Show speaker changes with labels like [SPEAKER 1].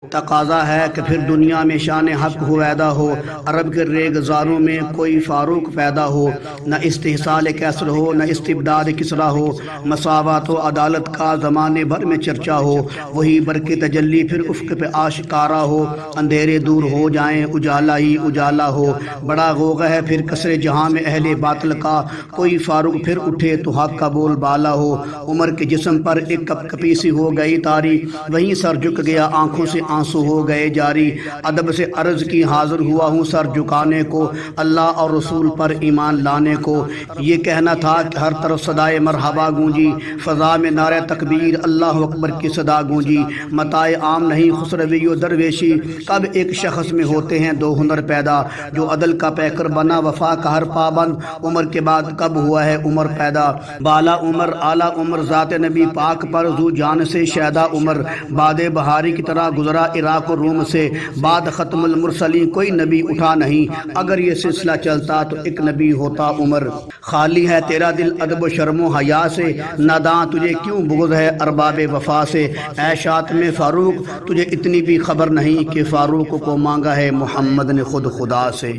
[SPEAKER 1] تقاضا ہے کہ پھر دنیا میں شان حق ہویدا ہو، عرب کے ریگزاروں میں کوئی فاروق پیدا ہو، نہ استحصال کیسر ہو نہ استبداد کسرا ہو، مساوات و عدالت کا زمانے بھر میں چرچا ہو، وہی برق تجلی پھر افق پہ آشکارا ہو، اندھیرے دور ہو جائیں اجالا ہی اجالا ہو، بڑا غوغہ ہے پھر کسر جہاں میں اہل باطل کا، کوئی فاروق پھر اٹھے تو حق کا بول بالا ہو، عمر کے جسم پر ایک کپ کپی سی ہو گئی طاری، وہیں سر جھک گیا آنکھوں سے آنسو ہو گئے جاری، ادب سے عرض کی حاضر ہوا ہوں سر جھکانے کو، اللہ اور رسول پر ایمان لانے کو، یہ کہنا تھا کہ ہر طرف صدائے مرحبا گونجی، فضا میں نعرہ تکبیر اللہ اکبر کی صدا گونجی، متاع عام نہیں خسروی و درویشی، کب ایک شخص میں ہوتے ہیں دو ہنر پیدا، جو عدل کا پیکر بنا وفا کا ہر پابند، عمر کے بعد کب ہوا ہے عمر پیدا، بالا عمر اعلیٰ عمر ذات نبی پاک پر ذو جان سے شیدا عمر، باد بہاری کی طرح گزرا عراق و روم سے، بعد ختم المرسلین کوئی نبی اٹھا نہیں، اگر یہ سلسلہ چلتا تو ایک نبی ہوتا عمر، خالی ہے تیرا دل ادب و شرم و حیا سے، ناداں تجھے کیوں بغض ہے ارباب وفا سے، اے شاتم فاروق تجھے اتنی بھی خبر نہیں کہ فاروق کو مانگا ہے محمد نے خود خدا سے۔